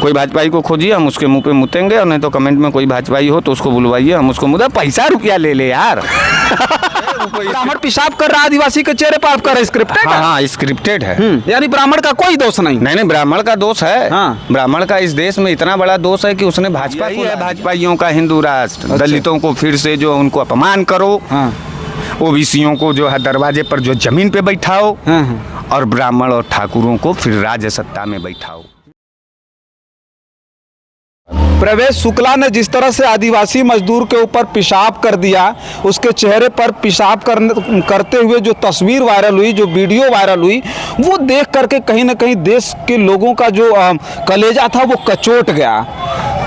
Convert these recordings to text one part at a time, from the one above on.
कोई भाजपाई को खोजिए, हम उसके मुंह पे मुतेंगे, और नहीं तो कमेंट में कोई भाजपाई हो तो उसको बुलवाइए, हम उसको मुदा, पैसा रुपया ले ले यार। ब्राह्मण पेशाब कर रहा आदिवासी के चेहरे पर, आपका स्क्रिप्टेड है? हाँ, स्क्रिप्टेड है। यानी ब्राह्मण का कोई दोष नहीं? नहीं, ब्राह्मण का दोष है। हाँ। ब्राह्मण का इस देश में इतना बड़ा दोष है कि उसने भाजपा को, भाजपाइयों का हिंदू राष्ट्र। अच्छा। दलितों को फिर से जो उनको अपमान करो, हाँ। ओबीसीयों को जो है दरवाजे पर जो जमीन पे बैठाओ, और ब्राह्मण और ठाकुरों को फिर राज्य सत्ता में बैठाओ। प्रवेश शुक्ला ने जिस तरह से आदिवासी मजदूर के ऊपर पेशाब कर दिया, उसके चेहरे पर पेशाब करते हुए जो तस्वीर वायरल हुई, जो वीडियो वायरल हुई, वो देख करके कहीं ना कहीं देश के लोगों का जो कलेजा था वो कचोट गया।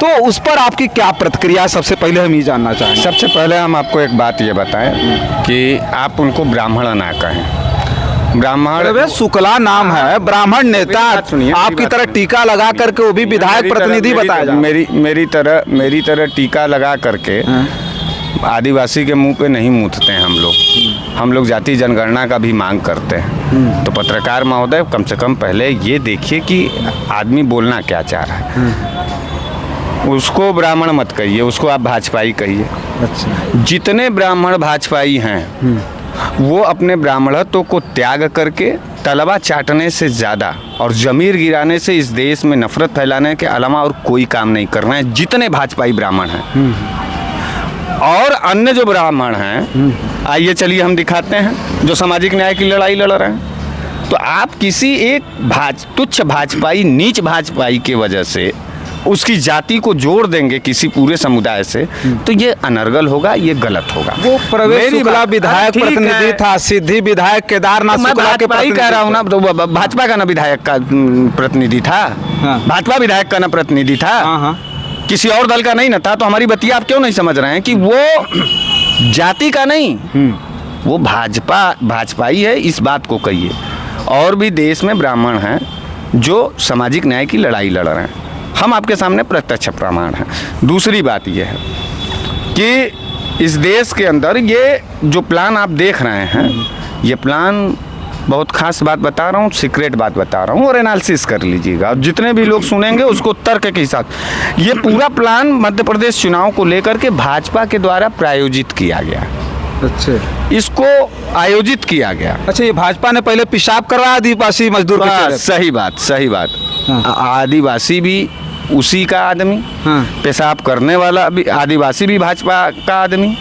तो उस पर आपकी क्या प्रतिक्रिया, सबसे पहले हम ये जानना चाहेंगे। सबसे पहले हम आपको एक बात ये बताएं कि आप उनको ब्राह्मण ना कहें। ब्राह्मण प्रवेश शुक्ला नाम है, ब्राह्मण नेता, आपकी तरह टीका लगा करके वो भी विधायक प्रतिनिधि बताया जाए। मेरी तरह टीका लगा करके आदिवासी के मुंह पे नहीं मूतते हैं हम लोग जाति जनगणना का भी मांग करते हैं। तो पत्रकार महोदय, कम से कम पहले ये देखिए कि आदमी बोलना क्या चाह रहा है। उसको ब्राह्मण मत कहिए, उसको आप भाजपाई कहिए। अच्छा। जितने ब्राह्मण भाजपाई हैं वो अपने ब्राह्मणत्व को त्याग करके तलवा चाटने से ज़्यादा और जमीर गिराने से इस देश में नफरत फैलाने के अलावा और कोई काम नहीं करना है। जितने भाजपाई ब्राह्मण हैं और अन्य जो ब्राह्मण हैं, आइए चलिए हम दिखाते हैं, जो सामाजिक न्याय की लड़ाई लड़ रहे हैं। तो आप किसी एक तुच्छ भाजपाई, नीच भाजपाई की वजह से उसकी जाति को जोड़ देंगे किसी पूरे समुदाय से, तो ये अनर्गल होगा, ये गलत होगा। वो प्रवेश शुक्ला विधायक प्रतिनिधि था, सिद्धि विधायक केदारनाथ शुक्ला के प्रतिनिधि कह रहा हूँ ना, तो भाजपा का ना विधायक का प्रतिनिधि था। भाजपा विधायक का ना प्रतिनिधि था, किसी और दल का नहीं ना था। तो हमारी बतिया आप क्यों नहीं समझ रहे हैं कि वो जाति का नहीं, वो भाजपाई है, इस बात को कहिए। और भी देश में ब्राह्मण हैं जो सामाजिक न्याय की लड़ाई लड़ रहे हैं, हम आपके सामने प्रत्यक्ष प्रमाण हैं। दूसरी बात यह है कि इस देश के अंदर ये जो प्लान आप देख रहे हैं, ये प्लान बहुत खास बात बता रहा हूँ, सीक्रेट बात बता रहा हूँ, और एनालिसिस कर लीजिएगा। और जितने भी लोग सुनेंगे उसको तर्क के साथ, ये पूरा प्लान मध्य प्रदेश चुनाव को लेकर के भाजपा के द्वारा प्रायोजित किया गया। अच्छा, इसको आयोजित किया गया। अच्छा, ये भाजपा ने पहले पेशाब करवाया आदिवासी मजदूर के चेहरे। सही बात। आदिवासी भी उसी का आदमी, पेशाब करने वाला भी आदिवासी भी भाजपा का आदमी,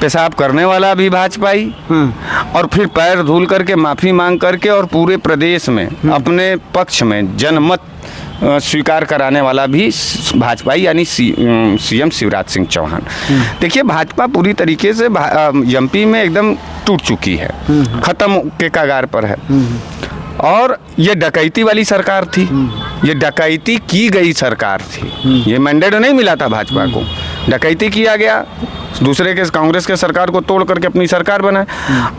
पेशाब करने वाला भी भाजपाई, और फिर पैर धुल करके माफी मांग करके और पूरे प्रदेश में अपने पक्ष में जनमत स्वीकार कराने वाला भी भाजपाई, यानी सीएम शिवराज सिंह चौहान। देखिए, भाजपा पूरी तरीके से एमपी में एकदम टूट चुकी है, खत्म के कगार पर है। और ये डकैती वाली सरकार थी, ये डकैती की गई सरकार थी, ये मैंडेट नहीं मिला था भाजपा को, डकैती किया गया, दूसरे के कांग्रेस के सरकार को तोड़ करके अपनी सरकार बनाए।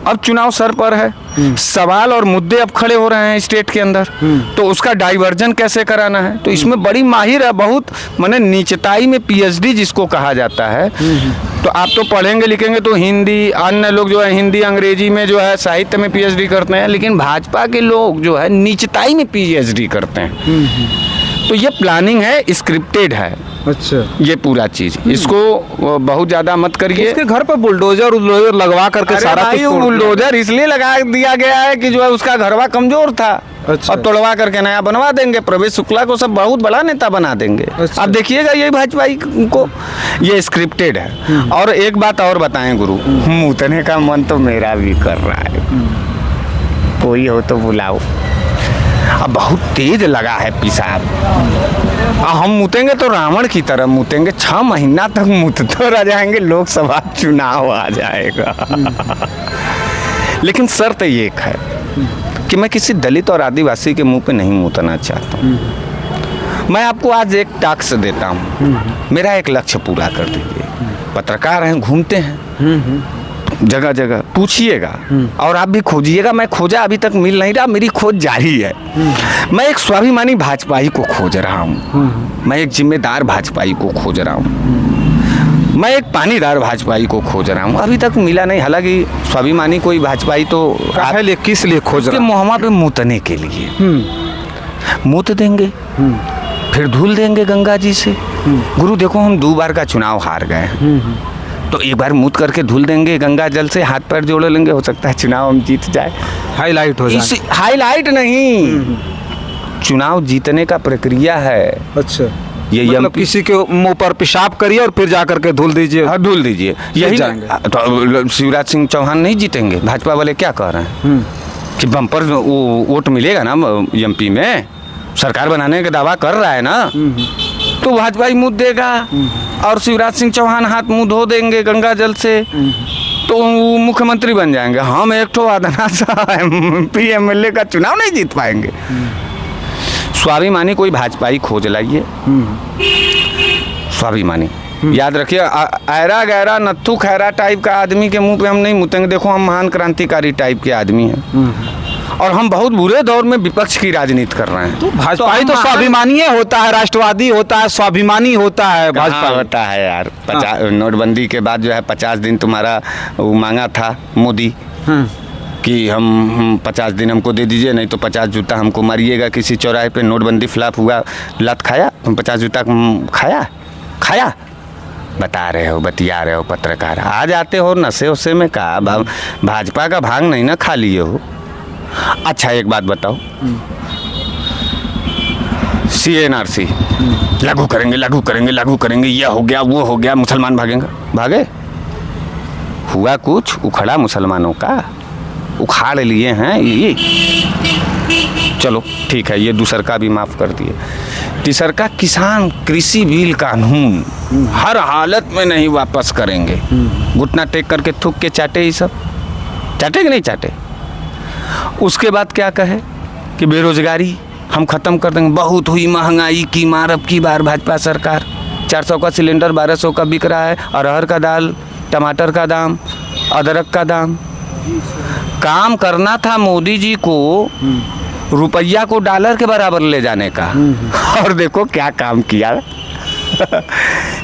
अब चुनाव सर पर है, सवाल और मुद्दे अब खड़े हो रहे हैं स्टेट के अंदर, तो उसका डाइवर्जन कैसे कराना है। तो इसमें बड़ी माहिर है, बहुत माने नीचताई में पीएचडी जिसको कहा जाता है। तो आप तो पढ़ेंगे लिखेंगे तो हिंदी, अन्य लोग जो है हिंदी अंग्रेजी में जो है साहित्य में पीएचडी करते हैं, लेकिन भाजपा के लोग जो है नीचताई में पीएचडी करते हैं। तो ये प्लानिंग है, स्क्रिप्टेड है। अच्छा, ये पूरा चीज, इसको बहुत ज्यादा मत करिए। उसके घर पर बुलडोजर लगवा करके सारा कुछ बुलडोजर इसलिए लगा दिया गया है कि जो है उसका घरवा कमजोर था। अच्छा। अब तोड़वा करके नया बनवा देंगे, प्रवेश शुक्ला को सब बहुत बड़ा नेता बना देंगे। अच्छा। अब देखिएगा ये भाजपाई को, ये स्क्रिप्टेड है। और एक बात और बताएं गुरु, मूतने का मन तो मेरा भी कर रहा है, कोई हो तो बुलाओ। अब बहुत तेज लगा है पेशाब, हम मूतेंगे तो रावण की तरह मूतेंगे, 6 महीना तक मूतते रह जाएंगे, लोकसभा चुनाव आ जाएगा। लेकिन शर्त ये एक है कि मैं किसी दलित और आदिवासी के मुंह पे नहीं मूतना चाहता हूँ। मैं आपको आज एक टास्क देता हूँ, मेरा एक लक्ष्य पूरा कर दीजिए। पत्रकार हैं, घूमते हैं जगह जगह, पूछिएगा और आप भी खोजिएगा। मैं खोजा अभी तक मिल नहीं रहा, मेरी खोज जारी है। मैं एक स्वाभिमानी भाजपाई को खोज रहा हूँ, मैं एक जिम्मेदार भाजपाई को खोज रहा हूँ, मैं एक पानीदार भाजपाई को खोज रहा हूँ, अभी तक मिला नहीं। हालांकि स्वाभिमानी कोई भाजपाई तो किस लिए खोज रहे हैं? मोहम्मा पे मूतने के लिए मूत देंगे, फिर धुल देंगे गंगा जी से। गुरु देखो, हम 2 बार का चुनाव हार गए हैं, तो एक बार मुँह करके धुल देंगे गंगा जल से, हाथ पैर जोड़ लेंगे, हो सकता है चुनाव हम जीत जाए। हाईलाइट हो जाए। हाईलाइट नहीं, चुनाव जीतने का प्रक्रिया है। अच्छा, ये मतलब किसी के मुंह पर पेशाब करिए और फिर जा करके धुल दीजिए। हाँ, धुल दीजिए, यही जाएंगे। तो शिवराज सिंह चौहान नहीं जीतेंगे? भाजपा वाले क्या कह रहे हैं कि बम्पर वोट मिलेगा ना एमपी में, सरकार बनाने का दावा कर रहा है ना, तो भाजपा ही मुँह देगा और शिवराज सिंह चौहान हाथ मुँह धो देंगे गंगा जल से, तो वो मुख्यमंत्री बन जाएंगे। हम एक तो आदना सा एमपी एमएलए का चुनाव नहीं जीत पाएंगे। स्वाभिमानी कोई भाजपाई खोज लाइए, स्वाभिमानी। याद रखिए, ऐरा गैरा नत्थू खैरा टाइप का आदमी के मुंह पे हम नहीं मुतेंगे। देखो, हम महान क्रांतिकारी टाइप के आदमी हैं और हम बहुत बुरे दौर में विपक्ष की राजनीति कर रहे हैं। तो भाजपाई तो स्वाभिमानी होता है, राष्ट्रवादी होता है, स्वाभिमानी होता है। भाजपा होता है यार। नोटबंदी के बाद जो है 50 दिन तुम्हारा वो मांगा था मोदी कि हम 50 दिन हमको दे दीजिए, नहीं तो 50 जूता हमको मारिएगा किसी चौराहे पे। नोटबंदी फ्लॉप हुआ, लत खाया, तुम 50 जूता खाया बता रहे हो, बतिया रहे हो पत्रकार। आ जाते हो नशे वशे में, कहा भाजपा का भांग नहीं ना खा लिए हो। अच्छा, एक बात बताओ, CNRC लागू करेंगे, यह हो गया वो हो गया, मुसलमान भागे? हुआ कुछ? उखड़ा मुसलमानों का, उखाड़ लिए हैं ये। चलो ठीक है, ये दूसर का भी माफ़ कर दिए। तीसर का किसान कृषि बिल कानून हर हालत में नहीं वापस करेंगे। घुटना टेक करके थूक के चाटे, ही सब चाटे कि नहीं चाटे? उसके बाद क्या कहे कि बेरोजगारी हम ख़त्म कर देंगे। बहुत हुई महंगाई की मार अब की बार भाजपा सरकार। 400 का सिलेंडर 1200 का बिक रहा है। अरहर का दाल, टमाटर का दाम, अदरक का दाम। काम करना था मोदी जी को रुपया को डॉलर के बराबर ले जाने का, और देखो क्या काम किया।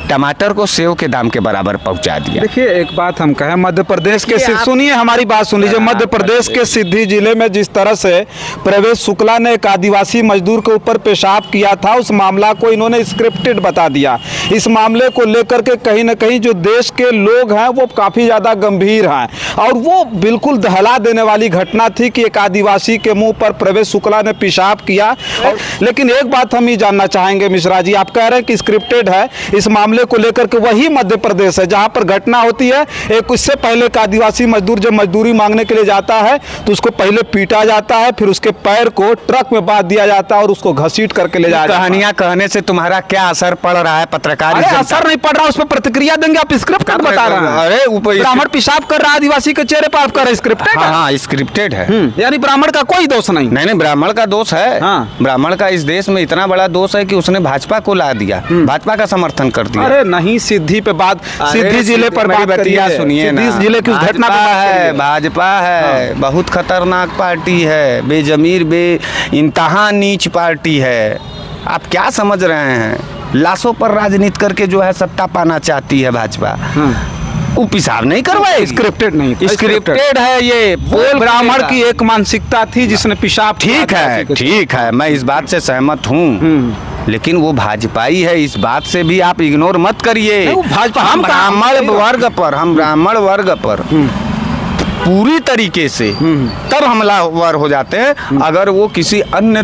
टमाटर को सेव के दाम के बराबर पहुंचा दिया। देखिए, एक बात हम कहें, मध्य प्रदेश के सुनिए, हमारी बात सुन लीजिए। मध्य प्रदेश के सिद्धि जिले में जिस तरह से प्रवेश शुक्ला ने एक आदिवासी मजदूर के ऊपर पेशाब किया था, उस मामला को इन्होंने स्क्रिप्टेड बता दिया। इस मामले को लेकर के कहीं ना कहीं जो देश के लोग हैं वो काफ़ी ज़्यादा गंभीर हैं, और वो बिल्कुल दहला देने वाली घटना थी कि एक आदिवासी के मुँह पर प्रवेश शुक्ला ने पेशाब किया। लेकिन एक बात हम ये जानना चाहेंगे मिश्रा जी, आप कह रहे हैं कि स्क्रिप्टेड है, इस मामले को लेकर के वही मध्य प्रदेश है जहां पर घटना होती है। एक उससे पहले का आदिवासी मजदूर जब मजदूरी मांगने के लिए जाता है तो उसको पहले पीटा जाता है, फिर उसके पैर को ट्रक में बांध दिया जाता है और उसको घसीट करके ले जाया जाता है। कहानियां कहने से तुम्हारा क्या असर पड़ रहा है पत्रकार? असर नहीं पड़ रहा, उस पर प्रतिक्रिया देंगे। आप स्क्रिप्ट बता रहे हैं। अरे ब्राह्मण पेशाब कर रहा है आदिवासी के चेहरे पर, आप कह रहे स्क्रिप्टेड? हाँ, स्क्रिप्टेड है। यानी ब्राह्मण का कोई दोष नहीं? नहीं, ब्राह्मण का दोष है। ब्राह्मण का इस देश में इतना बड़ा दोष है कि उसने भाजपा को ला दिया, भाजपा का समर्थन कर दिया। अरे नहीं, सिद्धि पे बात, सिद्धि जिले पर बात बतिया सुनिए ना। सिद्धि जिले की उस घटना है, भाजपा है, बहुत खतरनाक पार्टी है, बेजमीर इंतहा नीच पार्टी है। आप क्या समझ रहे हैं? लाशों पर राजनीति करके जो है सत्ता पाना चाहती है भाजपा। वो पेशाब नहीं करवाए, स्क्रिप्टेड नहीं, स्क्रिप्टेड है ये। ब्राह्मण की एक मानसिकता थी जिसने पेशाब। ठीक है, मैं इस बात से सहमत हूँ, लेकिन वो भाजपाई है, इस बात से भी आप इग्नोर मत करिए। हम ब्राह्मण वर्ग पर पूरी तरीके से तब हमलावर हो जाते हैं अगर वो किसी अन्य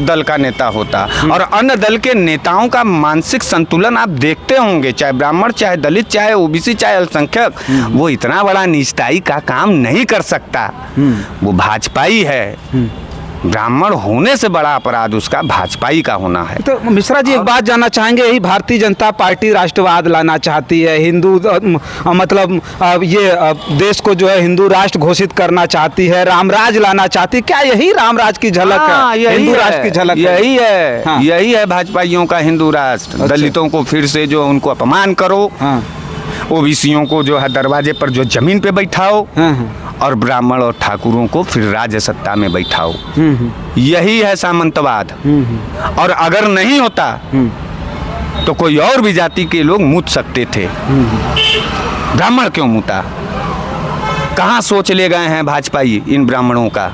दल का नेता होता। और अन्य दल के नेताओं का मानसिक संतुलन आप देखते होंगे, चाहे ब्राह्मण, चाहे दलित, चाहे ओबीसी, चाहे अल्पसंख्यक, वो इतना बड़ा निष्ठाई का काम नहीं कर सकता। वो भाजपाई है। ब्राह्मण होने से बड़ा अपराध उसका भाजपाई का होना है। तो मिश्रा जी, एक बात जानना चाहेंगे, यही भारतीय जनता पार्टी राष्ट्रवाद लाना चाहती है, हिंदू मतलब ये देश को जो है हिंदू राष्ट्र घोषित करना चाहती है, रामराज लाना चाहती है, क्या यही रामराज की झलक है? हिंदू राष्ट्र की झलक यही है। यही है भाजपाइयों का हिंदू राष्ट्र। अच्छा। दलितों को फिर से जो उनको अपमान करो, ओबीसियों को जो है दरवाजे पर जो जमीन पे बैठाओ, और ब्राह्मण और ठाकुरों को फिर राज्य सत्ता में बैठाओ। यही है सामंतवाद। और अगर नहीं होता तो कोई और भी जाति के लोग मूत सकते थे, ब्राह्मण क्यों मूता? कहाँ सोच ले गए हैं भाजपाई इन ब्राह्मणों का?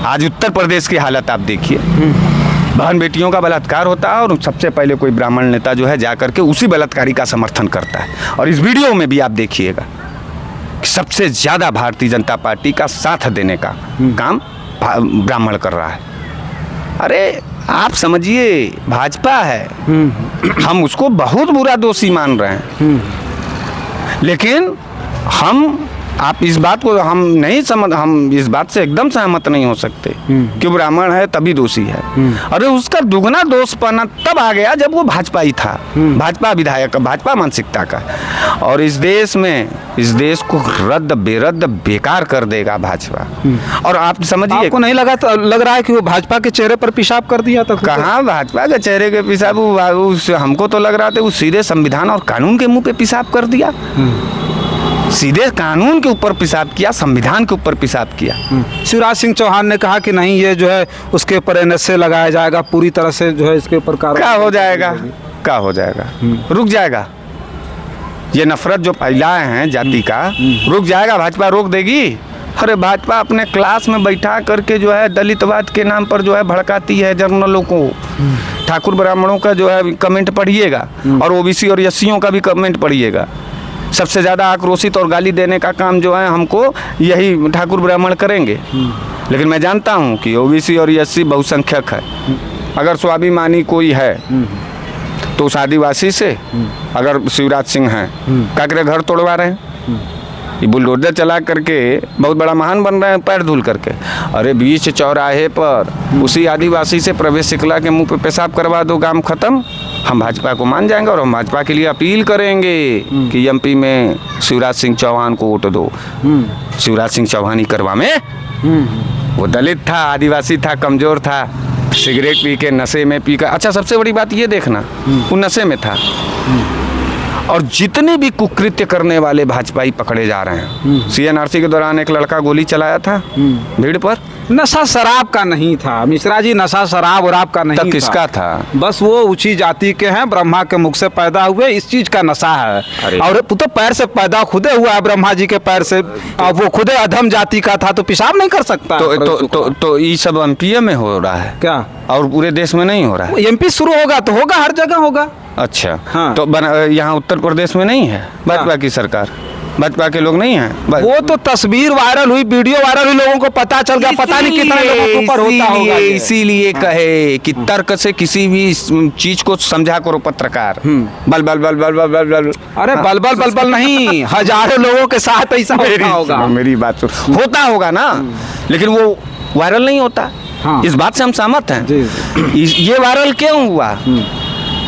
आज उत्तर प्रदेश की हालत आप देखिए, बहन बेटियों का बलात्कार होता है और सबसे पहले कोई ब्राह्मण नेता जो है जाकर के उसी बलात्कारी का समर्थन करता है। और इस वीडियो में भी आप देखिएगा कि सबसे ज़्यादा भारतीय जनता पार्टी का साथ देने का काम ब्राह्मण कर रहा है। अरे आप समझिए, भाजपा है, हम उसको बहुत बुरा दोषी मान रहे हैं, लेकिन आप इस बात को हम इस बात से एकदम सहमत नहीं हो सकते कि ब्राह्मण है तभी दोषी है। अरे उसका दुगना दोष पाना तब आ गया जब वो भाजपा ही था, भाजपा विधायक, भाजपा मानसिकता का। और इस देश को रद्द बेरद्द बेकार कर देगा भाजपा। और आप समझिए, आपको नहीं लग रहा है कि वो भाजपा के चेहरे पर पेशाब कर दिया? तो कहाँ भाजपा के चेहरे के पेशाब, हमको तो लग रहा था वो सीधे संविधान और कानून के मुंह पे पेशाब कर दिया। सीधे कानून के ऊपर पेशाब किया, संविधान के ऊपर पेशाब किया। शिवराज सिंह चौहान ने कहा कि नहीं, ये जो है उसके ऊपर NSA लगाया जाएगा, पूरी तरह से जो है इसके ऊपर क्या हो जाएगा, रुक जाएगा। ये नफरत जो फैलाए हैं जाति का, रुक जाएगा? भाजपा रोक देगी? अरे भाजपा अपने क्लास में बैठा करके जो है दलितवाद के नाम पर जो है भड़काती है जर्नलों को। ठाकुर ब्राह्मणों का जो है कमेंट पढ़िएगा और OBC और SCओं का भी कमेंट पढ़िएगा। सबसे ज़्यादा आक्रोशित और गाली देने का काम जो है हमको यही ठाकुर ब्राह्मण करेंगे। लेकिन मैं जानता हूँ कि OBC और SC बहुसंख्यक है। अगर स्वाभिमानी कोई है तो उस आदिवासी से, अगर शिवराज सिंह हैं, काकरे घर तोड़वा रहे हैं, ये बुलडोजर चला करके बहुत बड़ा महान बन रहे हैं पैर धुल करके। अरे बीच चौराहे पर उसी आदिवासी से प्रवेश शुक्ला के मुंह पे पेशाब करवा दो, काम खत्म। हम भाजपा को मान जाएंगे और हम भाजपा के लिए अपील करेंगे कि MP में शिवराज सिंह चौहान को वोट दो। शिवराज सिंह चौहान ही करवा में, वो दलित था, आदिवासी था, कमजोर था, सिगरेट पी के नशे में पी कर, अच्छा सबसे बड़ी बात ये देखना, वो नशे में था। और जितने भी कुकृत्य करने वाले भाजपाई पकड़े जा रहे हैं। CNRC के दौरान एक लड़का गोली चलाया था भीड़ पर। नशा शराब का नहीं था मिश्रा जी, नशा शराब और आपका नहीं था। किसका था? बस वो ऊंची जाति के हैं, ब्रह्मा के मुख से पैदा हुए, इस चीज का नशा है। और तो पैर से पैदा खुदे हुआ है ब्रह्मा जी के पैर से, वो खुदे अधम जाति का था तो पेशाब नहीं कर सकता। तो ये सब MP में हो रहा है क्या, और पूरे देश में नहीं हो रहा है? MP शुरू होगा तो होगा, हर जगह होगा। अच्छा हाँ। तो यहाँ उत्तर प्रदेश में नहीं है भाजपा की सरकार, भाजपा के लोग नहीं हैं? वो तो तस्वीर वायरल हुई, वीडियो वायरल हुई, लोगों को पता चल गया, पता नहीं कितने लोगों के ऊपर होता होगा। इसीलिए कहे कि तर्क से किसी भी चीज को समझा करो पत्रकार। बल बल बल बल बल बल बल, अरे बल बल बल बल नहीं, हजारों लोगों के साथ ऐसा होगा। मेरी बात सुन, होता होगा ना, लेकिन वो वायरल नहीं होता। हाँ। इस बात से हम सहमत हैं। ये वायरल क्यों हुआ?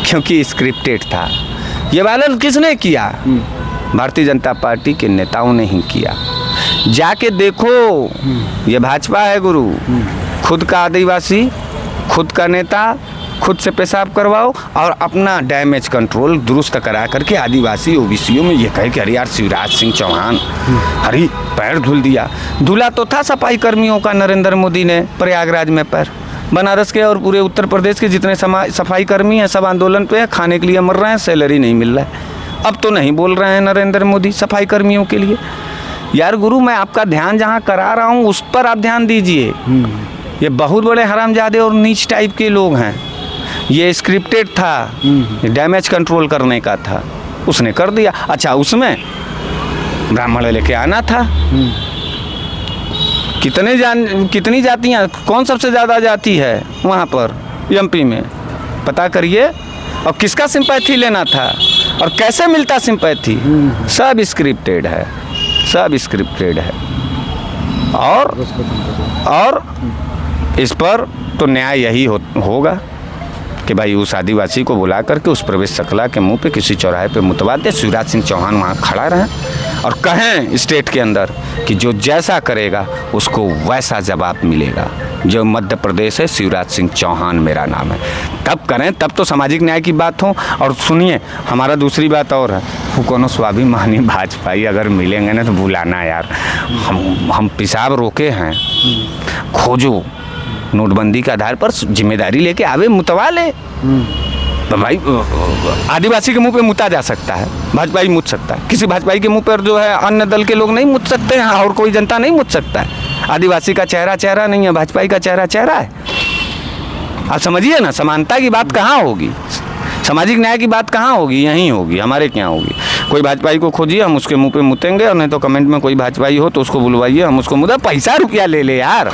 क्योंकि स्क्रिप्टेड था। ये वायरल किसने किया? भारतीय जनता पार्टी के नेताओं ने ही किया। जाके देखो, ये भाजपा है गुरु, खुद का आदिवासी, खुद का नेता, खुद से पेशाब करवाओ और अपना डैमेज कंट्रोल दुरुस्त करा करके आदिवासी OBCओं में ये कहे कि अरे यार शिवराज सिंह चौहान हरी पैर धुल दिया। धुला तो था सफाई कर्मियों का नरेंद्र मोदी ने प्रयागराज में पैर। बनारस के और पूरे उत्तर प्रदेश के जितने सफाई कर्मी हैं सब आंदोलन पे हैं, खाने के लिए मर रहे हैं, सैलरी नहीं मिल रहा है। अब तो नहीं बोल रहे हैं नरेंद्र मोदी सफाई कर्मियों के लिए। यार गुरु, मैं आपका ध्यान जहाँ करा रहा हूँ उस पर आप ध्यान दीजिए। ये बहुत बड़े हरामजादे और नीच टाइप के लोग हैं। ये स्क्रिप्टेड था, ये डैमेज कंट्रोल करने का था, उसने कर दिया। अच्छा, उसमें ब्राह्मण लेके आना था। कितनी जातियाँ, कौन सबसे ज़्यादा जाति है वहाँ पर MP में, पता करिए। और किसका सिंपैथी लेना था और कैसे मिलता सिंपैथी, सब स्क्रिप्टेड है, सब स्क्रिप्टेड है। और इस पर तो न्याय यही होगा कि भाई उस आदिवासी को बुला करके उस प्रवेश शुक्ला के मुंह पे किसी चौराहे पे मुतवा दे, शिवराज सिंह चौहान वहाँ खड़ा रहे और कहें स्टेट के अंदर कि जो जैसा करेगा उसको वैसा जवाब मिलेगा। जो मध्य प्रदेश है, शिवराज सिंह चौहान मेरा नाम है। तब करें, तब तो सामाजिक न्याय की बात हो। और सुनिए, हमारा दूसरी बात और है, वो कोनो स्वाभिमानी भाजपाई अगर मिलेंगे ना तो बुलाना यार। हम पेशाब रोके हैं, खोजो, नोटबंदी के आधार पर जिम्मेदारी लेके आवे, मुतवा ले। तो भाई आदिवासी के मुंह पे मुता जा सकता है, भाजपाई मुत सकता है। किसी भाजपाई के मुंह पर जो है अन्य दल के लोग नहीं मुत सकते हैं और कोई जनता नहीं मुत सकता है। आदिवासी का चेहरा चेहरा नहीं है, भाजपाई का चेहरा चेहरा है। आप समझिए ना, समानता की बात कहाँ होगी, सामाजिक न्याय की बात कहाँ होगी, यहीं होगी, हमारे क्या होगी। कोई भाजपाई को खोजिए, हम उसके मुंह पे मुतेंगे, और नहीं तो कमेंट में कोई भाजपाई हो तो उसको बुलवाइए, हम उसको मुद्दा पैसा रुपया ले ले यार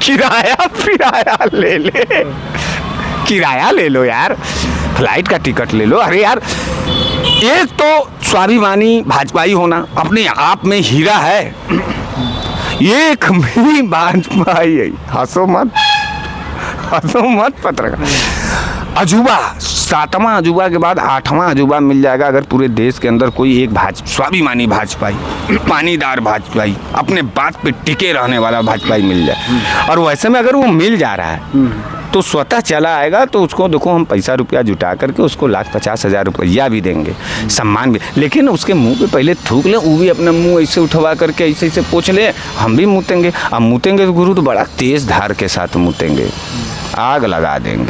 किराया ले ले, किराया ले लो यार, फ्लाइट का टिकट ले लो। अरे यार, एक तो स्वाभिमानी भाजपाई होना अपने आप में हीरा है। एक भी भाजपाई है, हंसो मत पत्रकार, अजूबा, 7वां अजूबा के बाद 8वां अजूबा मिल जाएगा अगर पूरे देश के अंदर कोई एक स्वाभिमानी भाजपाई, पानीदार भाजपाई, अपने बात पे टिके रहने वाला भाजपाई मिल जाए। और वैसे में अगर वो मिल जा रहा है तो स्वतः चला आएगा, तो उसको देखो हम पैसा रुपया जुटा करके उसको 1,50,000 रुपया भी देंगे, सम्मान भी। लेकिन उसके मुंह पे पहले थूक ले, वो भी अपना मुंह ऐसे उठवा करके ऐसे पोंछ ले, हम भी मुतेंगे। अब मुतेंगे तो गुरु तो बड़ा तेज धार के साथ मुतेंगे, आग लगा देंगे।